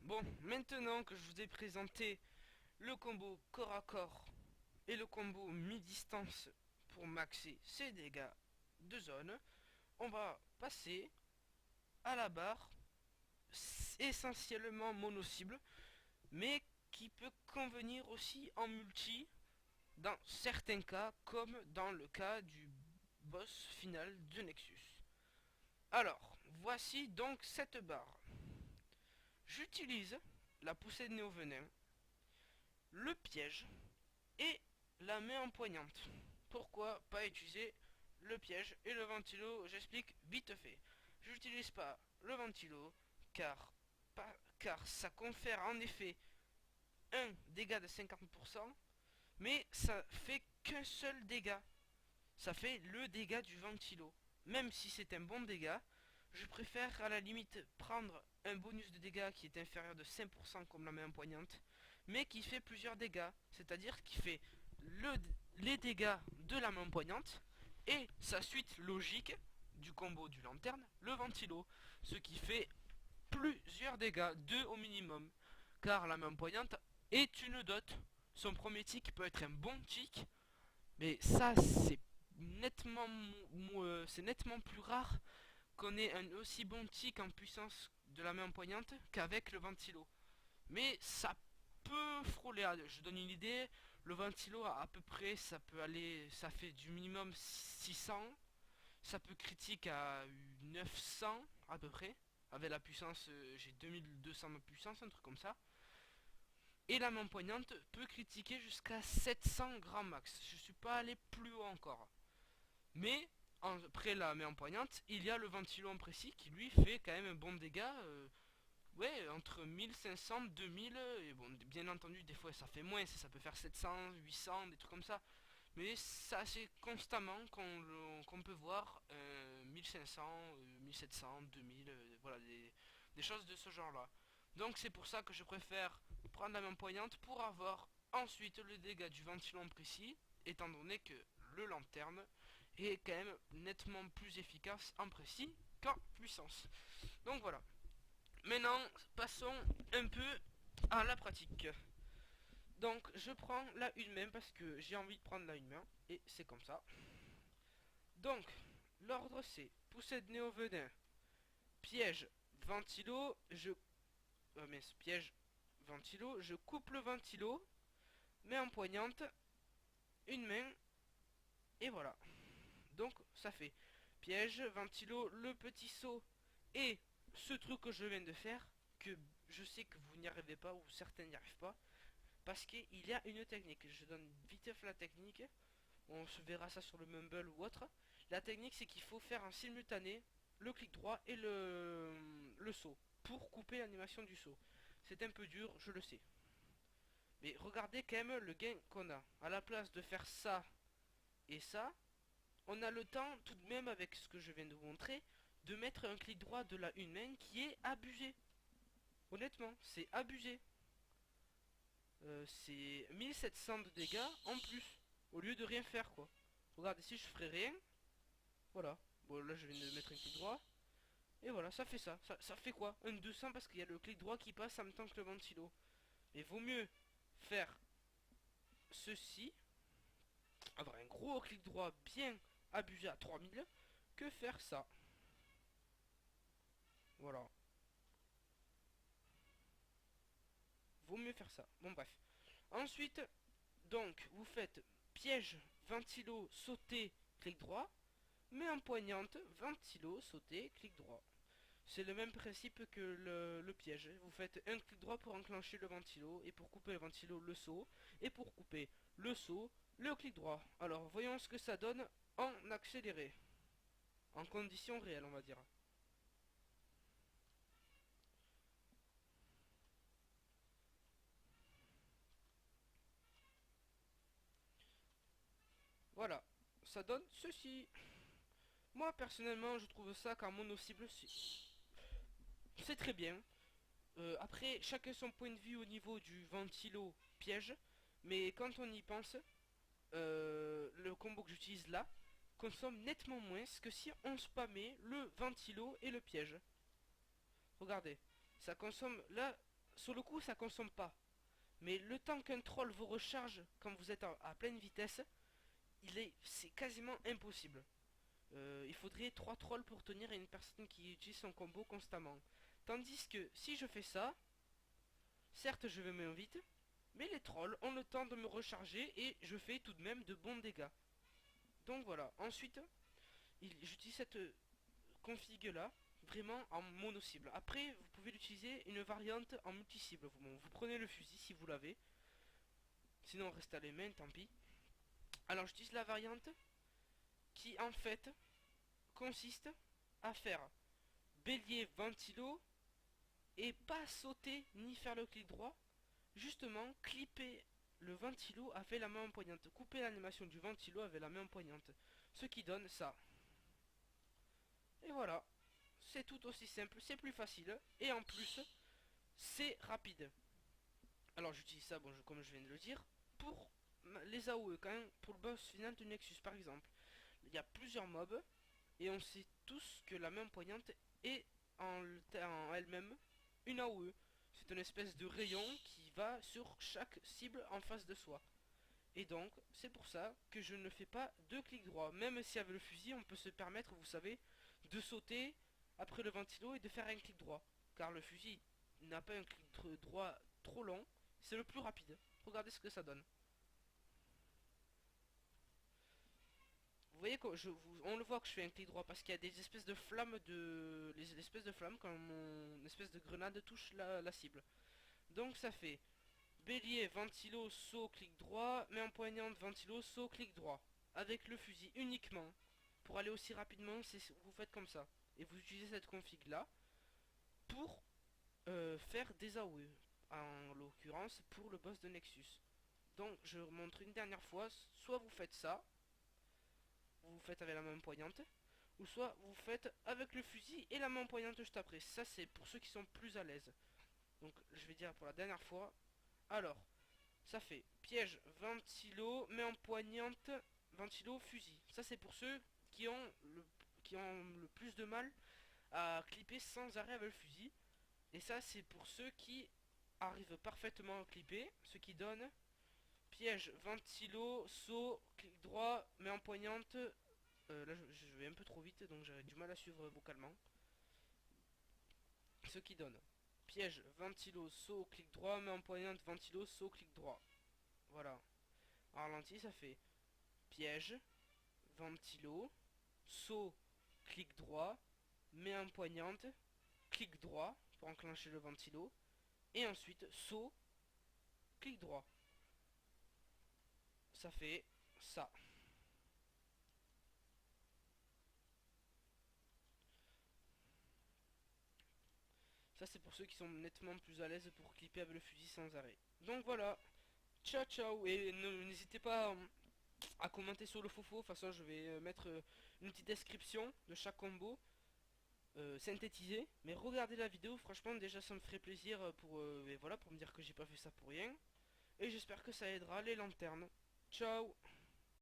Bon, maintenant que je vous ai présenté le combo corps à corps et le combo mi-distance pour maxer ses dégâts de zone, on va passer à la barre essentiellement mono-cible, mais qui peut convenir aussi en multi dans certains cas, comme dans le cas du boss final de Nexus. Alors, voici donc cette barre. J'utilise la poussée de néo-venin, le piège et la main empoignante. Pourquoi pas utiliser le piège et le ventilo? J'explique vite fait. Je n'utilise pas le ventilo car ça confère en effet un dégât de 50%, mais ça fait qu'un seul dégât. Ça fait le dégât du ventilo. Même si c'est un bon dégât, je préfère à la limite prendre un bonus de dégâts qui est inférieur de 5% comme la main empoignante, mais qui fait plusieurs dégâts, c'est-à-dire qui fait les dégâts de la main empoignante et sa suite logique du combo du lanterne, le ventilo, ce qui fait plusieurs dégâts, 2 au minimum, car la main empoignante est une dot. Son premier tic peut être un bon tic, mais ça c'est nettement plus rare qu'on ait un aussi bon tic en puissance de la main empoignante qu'avec le ventilo. Mais ça peut frôler. Je donne une idée. Le ventilo à peu près, ça peut aller, ça fait du minimum 600. Ça peut critique à 900 à peu près. Avec la puissance, j'ai 2200 de puissance, un truc comme ça. Et la main empoignante peut critiquer jusqu'à 700 grand max. Je suis pas allé plus haut encore. Mais après la main empoignante, il y a le ventilo en précis qui lui fait quand même un bon dégât. Ouais, entre 1500, 2000, et bon, bien entendu, des fois ça fait moins, ça peut faire 700, 800, des trucs comme ça. Mais ça, c'est constamment qu'on peut voir 1500, 1700, 2000, voilà, des choses de ce genre-là. Donc c'est pour ça que je préfère prendre la main poignante pour avoir ensuite le dégât du ventilo précis, étant donné que le lanterne est quand même nettement plus efficace en précis qu'en puissance. Donc voilà. Maintenant, passons un peu à la pratique. Donc je prends la une main parce que j'ai envie de prendre la une main et c'est comme ça. Donc l'ordre c'est poussée de néo-venin, piège, ventilo, piège, ventilo, je coupe le ventilo, main empoignante, une main et voilà. Donc ça fait piège, ventilo, le petit saut et ce truc que je viens de faire que je sais que vous n'y arrivez pas ou certains n'y arrivent pas parce qu'il y a une technique. Je donne vite fait la technique. On se verra ça sur le Mumble ou autre. La technique, c'est qu'il faut faire en simultané le clic droit et le saut pour couper l'animation du saut. C'est un peu dur, je le sais. Mais regardez quand même le gain qu'on a. À la place de faire ça et ça, on a le temps tout de même avec ce que je viens de vous montrer de mettre un clic droit de la une main qui est abusé. Honnêtement, c'est abusé. C'est 1700 de dégâts en plus, au lieu de rien faire quoi. Regardez, si je ferais rien, voilà. Bon là je viens de mettre un clic droit, et voilà, ça fait ça. Ça fait quoi? Un 200 parce qu'il y a le clic droit qui passe en même temps que le ventilo. Mais vaut mieux faire ceci, avoir un gros clic droit bien abusé à 3000, que faire ça. Voilà. Vaut mieux faire ça. Bon bref. Ensuite, donc, vous faites piège, ventilo, sauter, clic droit. Mais empoignante, ventilo, sauter, clic droit. C'est le même principe que le piège. Vous faites un clic droit pour enclencher le ventilo, et pour couper le ventilo, le saut, et pour couper le saut, le clic droit. Alors voyons ce que ça donne en accéléré. En conditions réelles, on va dire. Voilà, ça donne ceci. Moi personnellement, je trouve ça qu'en mono-cible, c'est très bien. Après, chacun son point de vue au niveau du ventilo piège. Mais quand on y pense, le combo que j'utilise là consomme nettement moins que si on spammait le ventilo et le piège. Regardez. Ça consomme, là, sur le coup, ça consomme pas. Mais le temps qu'un troll vous recharge quand vous êtes à pleine vitesse, c'est quasiment impossible. Il faudrait 3 trolls pour tenir une personne qui utilise son combo constamment. Tandis que si je fais ça, certes je vais moins vite, mais les trolls ont le temps de me recharger et je fais tout de même de bons dégâts. Donc voilà, ensuite, j'utilise cette config là, vraiment en mono cible. Après, vous pouvez l'utiliser une variante en multi cible. Vous prenez le fusil si vous l'avez, sinon reste à les mains, tant pis. Alors j'utilise la variante qui en fait consiste à faire bélier ventilo et pas sauter ni faire le clic droit, justement clipper le ventilo avec la main empoignante, couper l'animation du ventilo avec la main empoignante, ce qui donne ça. Et voilà, c'est tout aussi simple, c'est plus facile et en plus c'est rapide. Alors j'utilise ça, bon, comme je viens de le dire, pour les AOE, pour le boss final du Nexus par exemple. Il y a plusieurs mobs et on sait tous que la main poignante est en elle-même une AOE. C'est une espèce de rayon qui va sur chaque cible en face de soi. Et donc, c'est pour ça que je ne fais pas de clic droit. Même si avec le fusil, on peut se permettre, vous savez, de sauter après le ventilo et de faire un clic droit. Car le fusil n'a pas un clic droit trop long, c'est le plus rapide. Regardez ce que ça donne. Vous voyez on le voit que je fais un clic droit parce qu'il y a des espèces de flammes les espèces de flammes quand mon espèce de grenade touche la cible. Donc ça fait bélier, ventilo, saut, clic droit, main empoignante, ventilo, saut, clic droit. Avec le fusil uniquement. Pour aller aussi rapidement, vous faites comme ça. Et vous utilisez cette config là pour faire des AOE. En l'occurrence pour le boss de Nexus. Donc je montre une dernière fois, soit vous faites ça, vous faites avec la main poignante, ou soit vous faites avec le fusil et la main poignante juste après. Ça c'est pour ceux qui sont plus à l'aise. Donc je vais dire pour la dernière fois. Alors, ça fait piège, ventilo, main empoignante, ventilo, fusil. Ça c'est pour ceux qui ont le plus de mal à clipper sans arrêt avec le fusil. Et ça c'est pour ceux qui arrivent parfaitement à clipper, ce qui donne piège, ventilo, saut, clic droit, main empoignante. Là je vais un peu trop vite donc j'avais du mal à suivre vocalement. Ce qui donne piège, ventilo, saut, clic droit, main empoignante, ventilo, saut, clic droit. Voilà. En ralenti ça fait piège, ventilo, saut, clic droit, main empoignante, clic droit pour enclencher le ventilo, et ensuite saut, clic droit. Ça fait ça. Ça c'est pour ceux qui sont nettement plus à l'aise pour clipper avec le fusil sans arrêt. Donc voilà, ciao ciao, et n'hésitez pas à commenter sur le fofo. De toute façon je vais mettre une petite description de chaque combo synthétisé. Mais regardez la vidéo, franchement déjà ça me ferait plaisir et voilà, pour me dire que j'ai pas fait ça pour rien. Et j'espère que ça aidera les lanternes. Ciao.